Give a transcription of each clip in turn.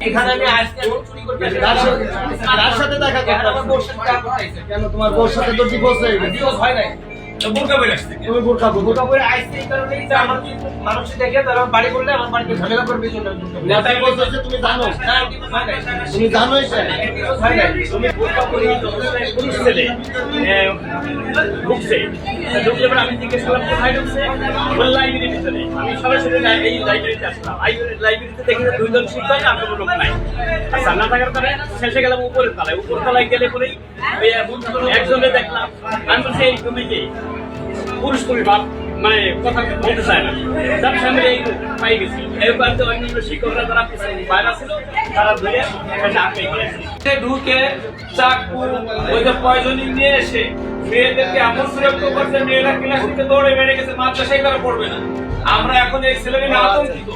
এখানে আমি আজকে চুরি করতে কার সাথে দেখা করতে আমার বউর সাথে দেখা করতে কেন তোমার বউর সাথে তো ডিভোর্স হয়ে গেছে? ডিভোর্স হয় নাই। বোরকা পরে আসছে তুমি বোরকা পরো। বোরকা পরে আইসি এই কারণেই যে আমার মানুষ দেখে তারা বাড়ি করলে আমার বাড়িতে ঝামেলা করবে এই জন্য। নেতাই বলতেছে তুমি জানো, না ডিভোর্স হয় নাই। তুমি জানোই স্যার। ডিভোর্স হয় নাই। তুমি বোরকা পরে পুলিশ ছেলে ঢুকছে ঢুকলে পরে আমি জিজ্ঞেস করলাম কোথায় ঢুকছে, বলল লাইব্রেরির ভিতরে। আমি সরাসরি এই লাইব্রেরিতে আসলাম। লাইব্রেরিতে দেখি যে দুইজন শিক্ষক আর কোনো লোক নাই। আর সান্না থাকার পরে শেষে গেলাম উপরের তলায়। উপর তলায় গেলে পরেই একজনে দেখলাম। আমি বলছি এই তুমি কি পুরুষ পরিবার মানে কথা বলতে চায় না, তার সামনে এই পাই গেছি। এরপর তো অন্যান্য শিক্ষকরা যারা বাইরে ছিল তারা ধরে এখানে আটকে ফেলেছে। ঢুকে চাকু ওই যে পয়জনিং নিয়ে এসে মেয়েদেরকে এমন বিরক্ত করছে, মেয়েরা ক্লাস থেকে দৌড়ে বেড়ে গেছে, মাদ্রাসায় তারা পড়বে না। আমরা এখন এই ছেলেকে নিয়ে আতঙ্কিত।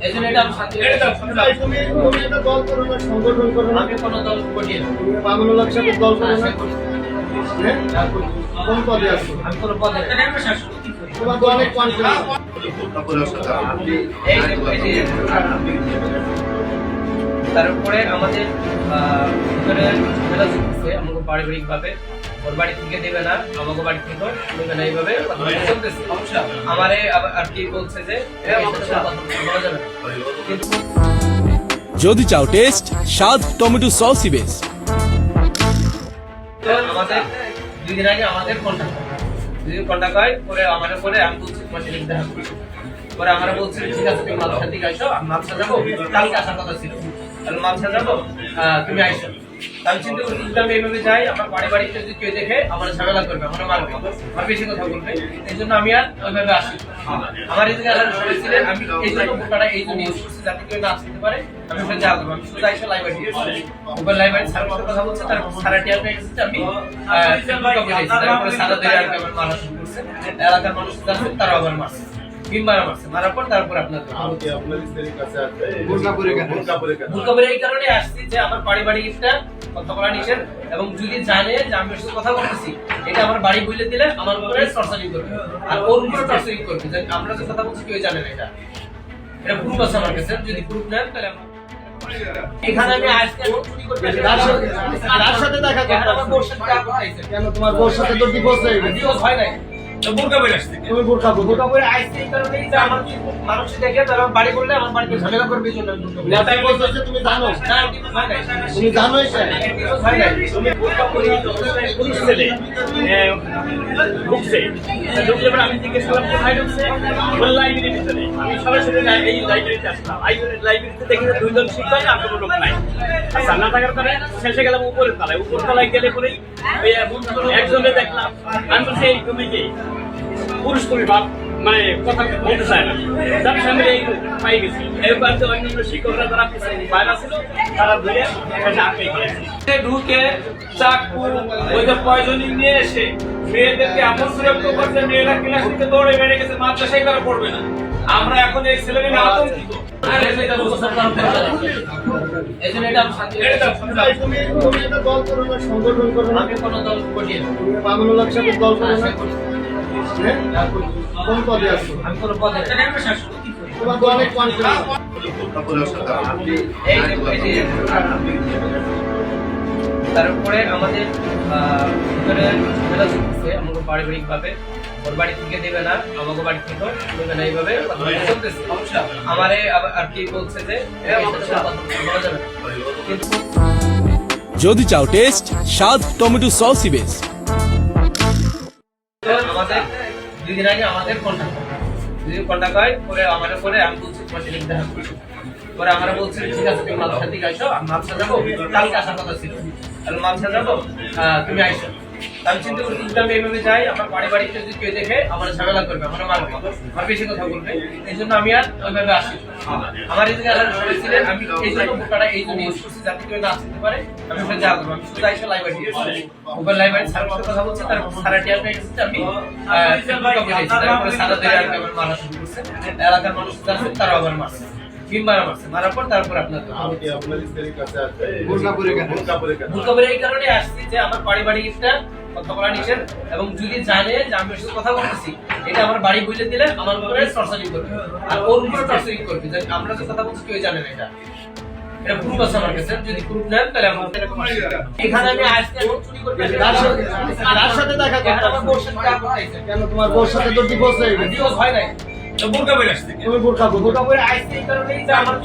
এই জন্য এটা আমি শান্তি তুমি একটা দল করো না, সংগঠন করো না। আমি কোনো দল করি না। তুমি মামুনুল হক সাহেবের দল করো না। হ্যাঁ? কোন পদে আছো? আমি কোনো পদে না। তোমার তো অনেক কনফিডেন্স। তারপরে আমাদের ভিতরে ঝামেলা চলতেছে আমাকে পারিবারিক ভাবে। ওর বাড়ি থেকে দেবে না, আমাকে বাড়ি থেকে দেবে না, এইভাবে চলতেছে। আমারে আর কি বলছে যে বলা যাবে না। কিন্তু যদি চাও টেস্ট স্বাদ টমেটো সসই বেশ। আমাদের 2 দিন আগে আমাদের কন্টাক্ট হয়। 2 দিন কন্টাক্ট হয় পরে আমাদের পরে আমি বলছি তোমার সাথে দেখা করবো। পরে আমরা বলছি ঠিক আছে তুমি মাদ্রাসা থেকে আসো, আমি মাদ্রাসা যাবো, কালকে আসার কথা ছিল। তাহলে মাদ্রাসা যাবো, তুমি আইসো। আমি চিন্তা করছি যদি আমি এইভাবে যাই আমার বাড়িতে যদি কেউ দেখে আমার ঝামেলা করবে, আমার মারবে, আমার বেশি কথা বলবে। এই জন্য আমি আর ওইভাবে আসি। আমার এই জায়গায় সবাই ছিলেন, আমি এই জন্য বোরকাটা এই জন্য ইউজ করছি যাতে কেউ না আসতে পারে। আমি ওখানে যা করবো, আমি শুধু আইসা লাইব্রেরি ওপর লাইব্রেরি স্যারের সাথে কথা বলছে, তার সারা টিয়ার পেয়ে গেছে আমি বোরকা পরে গেছি। তারপরে সারা ধরে আর কি আমার মারা শুরু করছে। এলাকার মানুষ যারা আছে তারাও আবার মারছে, বিমারা মারছে। মারার পর তারপর আপনার আপনার স্ত্রীর কাছে আছে বোরকা পরে কেন? বোরকা পরে কেন? বোরকা পরে এই কারণে আসছি যে আমার পারিবারিকটা কথা বলা নিষেধ, এবং যদি জানে যে আমি ওর সাথে কথা বলতেছি এটা আমার বাড়ি বলে দিলে আমার উপরে টর্চারিং করবে, আর ওর উপরে টর্চারিং করবে যে আমরা যে কথা বলছি কেউ জানে না। এটা প্রুফ আছে আমার কাছে, যদি প্রুফ নেন তাহলে এখানে আমি আজকে চুরি করতে কার সাথে দেখা করতে আমার বউর সাথে দেখা করতে কেন তোমার বউর সাথে তো ডিভোর্স হয়ে গেছে? ডিভোর্স হয় নাই। বোরকা পরে আসছে তুমি বোরকা পরো। বোরকা পরে আইসি এই কারণেই যে আমার মানুষ দেখে তারা বাড়ি করলে আমার বাড়িতে ঝামেলা করবে এই জন্য। নেতাই বলতেছে তুমি জানো, না ডিভোর্স হয় নাই। তুমি জানোই স্যার। ডিভোর্স হয় নাই। তুমি বোরকা পরে পুলিশ ছেলে ঢুকছে ঢুকলে পরে আমি জিজ্ঞেস করলাম কোথায় ঢুকছে, বলল লাইব্রেরির ভিতরে। আমি সরাসরি এই লাইব্রেরিতে আসলাম। লাইব্রেরিতে দেখি যে দুইজন শিক্ষক আর কোনো লোক নাই। আর সান্না থাকার পরে শেষে গেলাম উপরের তলায়। উপর তলায় গেলে পরেই একজনে দেখলাম। আমি বলছি এই তুমি কি পুরুষ পরিবার মানে কথা বলতে চায় না, তার সামনে এই পাই গেছি। এরপর তো অন্যান্য শিক্ষকরা যারা বাইরে ছিল তারা ধরে এখানে আটকে ফেলেছে। ঢুকে চাকু ওই যে পয়জনিং নিয়ে এসে মেয়েদেরকে এমন বিরক্ত করছে, মেয়েরা ক্লাস থেকে দৌড়ে বেড়ে গেছে, মাদ্রাসায় তারা পড়বে না। আমরা এখন এই ছেলেকে নিয়ে আতঙ্কিত। এই জন্য এটা আমি শান্তি তুমি একটা দল করো না, সংগঠন করো না। আমি কোনো দল করি না। তুমি মামুনুল হক সাহেবের দল করো না। হ্যাঁ? কোন পদে আছো? আমি কোনো পদে না। তোমার তো অনেক কনফিডেন্স। তারপরে আমাদের ভিতরে ঝামেলা চলতেছে আমাকে পারিবারিক ভাবে। ওর বাড়ি থেকে দেবে না, আমাকে বাড়ি থেকে দেবে না, এইভাবে চলতেছে। আমারে আর কি বলছে যে বলা যাবে না। কিন্তু যদি চাও টেস্ট স্বাদ টমেটো সসই বেশ। আমাদের 2 দিন আগে আমাদের কন্টাক্ট হয়। 2 দিন কন্টাক্ট হয় পরে আমাদের পরে আমি বলছি তোমার সাথে দেখা করবো। পরে আমরা বলছি ঠিক আছে তুমি মাদ্রাসা থেকে আসো, আমি মাদ্রাসা যাবো, কালকে আসার কথা ছিল। তাহলে মাদ্রাসা যাবো, তুমি আইসো। আমি চিন্তা করছি যদি আমি এইভাবে যাই আমার বাড়িতে যদি কেউ দেখে আমার ঝামেলা করবে, আমার মারবে, আমার বেশি কথা বলবে। এই জন্য আমি আর ওইভাবে আসি। আমার এই জায়গায় সবাই ছিলেন, আমি এই জন্য বোরকাটা এই জন্য ইউজ করছি যাতে কেউ না আসতে পারে। আমি ওখানে যা করবো, আমি শুধু আইসা লাইব্রেরি ওপর লাইব্রেরি স্যারের সাথে কথা বলছে, তার সারা টিয়ার পেয়ে গেছে আমি বোরকা পরে গেছি। তারপরে সারা ধরে আর কি আমার মারা শুরু করছে। এলাকার মানুষ যারা আছে তারাও আবার মারছে, বিমারা মারছে। মারার পর তারপর আপনার আপনার স্ত্রীর কাছে আছে বোরকা পরে কেন? বোরকা পরে কেন? বোরকা পরে এই কারণে আসছি যে আমার পারিবারিকটা কথা বলা নিষেধ, এবং যদি জানে যে আমি ওর সাথে কথা বলতেছি এটা আমার বাড়ি বলে দিলে আমার উপরে টর্চারিং করবে আর ওর উপরে টর্চারিং করবে যে আমরা যে কথা বলছি কেউ জানে না এটা প্রুফ আছে আমার কাছে যদি প্রুফ নেন তাহলে আমার এখানে আমি আজকে চুরি করতে কার সাথে দেখা করতে আমার বোর সাথে দেখা করতে কেন তোমার বোর সাথে তো ডিভোর্স হয়ে গেছে ডিভোর্স হয় নাই বোরকা বলে আসছে তুমি বোরকা বোরকা পরে আইসি এই কারণেই যে আমার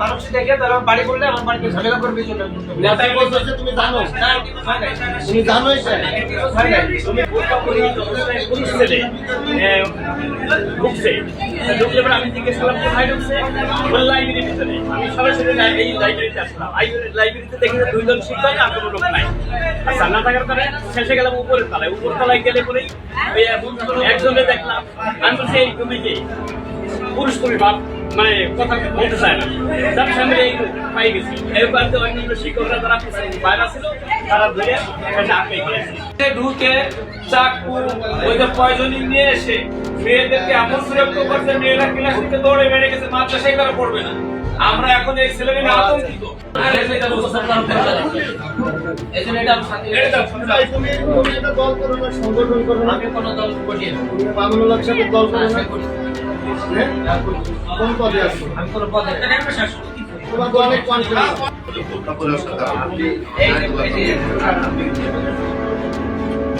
মানুষ দেখে তারা বাড়ি করলে আমার বাড়িতে ঝামেলা করবে এই জন্য নেতাই বলছে তুমি জানো না ডিভোর্স হয় নাই তুমি জানোই স্যার ডিভোর্স হয় নাই তুমি বোরকা পরে পুলিশ ছেলে ঢুকছে ঢুকলে পরে আমি জিজ্ঞেস করলাম কোথায় ঢুকছে বলে লাইব্রেরির ভিতরে আমি সরাসরি এই লাইব্রেরিতে আসলাম লাইব্রেরিতে দেখি যে দুইজন শিক্ষক আর কোনো লোক নাই আর জানা থাকার পরে শেষে গেলাম উপরের তলায় গেলে পরেই একজনে দেখলাম আমি বলছি এই তুমি কি পুরুষ তুমি বাপ মানে কথা বলতে চায় না যার সামনে এই পাই গেছি এরপর তো অন্য শিক্ষকরা যারা বাইরে ছিল তারা ধরে আটকে গিয়েছে ঢুকে চাকু ওই যে পয়জনিং নিয়ে এসে মেয়েদেরকে এমন বিরক্ত করছে মেয়েরা ক্লাস থেকে দৌড়ে বেড়ে গেছে মাদ্রাসায় তারা পড়বে না আমরা এখন এই ছেলেমেয়ে আতঙ্কিত এই জন্য এটা আমি শান্তি তুমি একটা দল করো না সংগঠন করো না আমি কোনো দল করি না তুমি মামুনুল হক সাহেবের দল করো না হ্যাঁ কোন পদে আছো আমি কোনো পদে তোমার তো অনেক কনফিডেন্স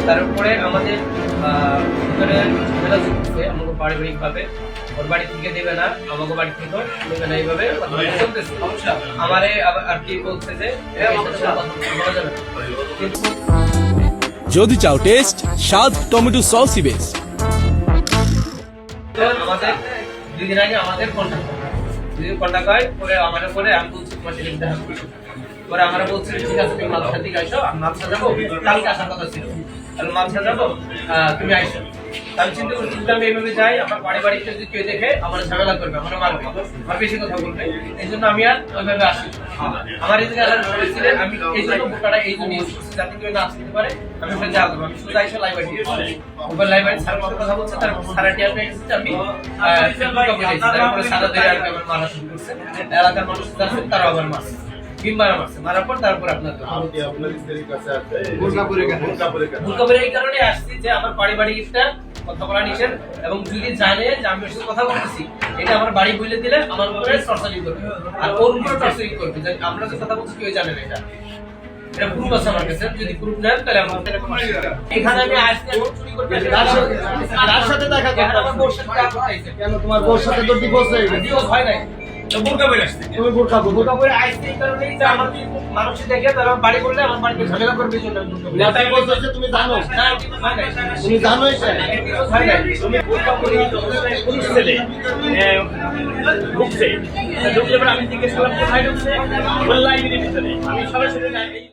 তারপরে আমাদের ভিতরে ঝামেলা চলছে আমাকে পারিবারিক ভাবে ওর বাড়ি থেকে দেবে না আমাকে বাড়ি থেকে দেবে না এইভাবে চলতেছে আমারে আর কি বলছে যে বলা যাবে না। কিন্তু যদি চাও টেস্ট স্বাদ টমেটো সসই বেশ। আমাদের 2 দিন আগে আমাদের কন্টাক্ট হয় পরে আমার পরে আমি বলছি তোমার ছেলে দেখা করছি পরে আমরা বলছি ঠিক আছে তুমি মাদ্রাসা থেকে আসো আমি মাদ্রাসা যাবো কালকে আসার কথা ছিল তাহলে মাদ্রাসা যাবো তুমি আইসো আমি চিন্তা করছি যদি আমি এইভাবে যাই আমার বাড়িতে যদি কেউ দেখে আমার ঝামেলা করবে আমার মারবে আর বেশি কথা বলবে এই জন্য আমি আর ওইভাবে আসি আমার এই জায়গায় আসার ছিলেন আমি এই জন্য বোকাটা এই জন্য ইউজ করছি যাতে কেউ না আসতে পারে আমি ওখানে যা করবো আমি শুধু আইসো লাইব্রেরি ওখানে লাইব্রেরি স্যার কথা বলছে তার সারা টিয়ার পেয়ে গেছে আমি তারপরে সারা দিয়ে আর আমার মারা শুরু করছে এলাকার মানুষ যাচ্ছে তারা আবার মারছে মারার পর তারপর আপনার বুলকাপুরে এই কারণে আসছি যে আমার পারিবারিকটা কথা বলা নিষেধ এবং যদি জানে যে আমি ওর সাথে কথা বলতেছি এটা আমার বাড়ি বলে দিলে আমার উপরে টর্চারিং করবে আর ওর উপরে টর্চারিং করবে যে আমরা যে কথা বলছি কেউ জানে না এটা প্রুফ আছে আমার কাছে যদি প্রুফ নেন তাহলে আমার এখানে আমি আজকে চুরি করতে কার সাথে দেখা করতে আমার বোর সাথে দেখা করতে কেন তোমার বোর সাথে তো ডিভোর্স হয়ে গেছে ডিভোর্স হয় নাই বোরকা বলে আসছে তুমি বোরকা পরে আইসি এই কারণেই যে আমার মানুষ দেখে তারা বাড়ি করলে আমার বাড়িতে ঝামেলা করবে এই জন্য নেতাই বলছে তুমি জানো না ডিভোর্স হয় নাই তুমি জানোই স্যার ডিভোর্স হয় নাই তুমি বোরকা পরে পুলিশ ছেলে ঢুকছে ঢুকলে পরে আমি জিজ্ঞেস করলাম কোথায় ঢুকছে বলে লাইব্রেরির ভিতরে আমি সরাসরি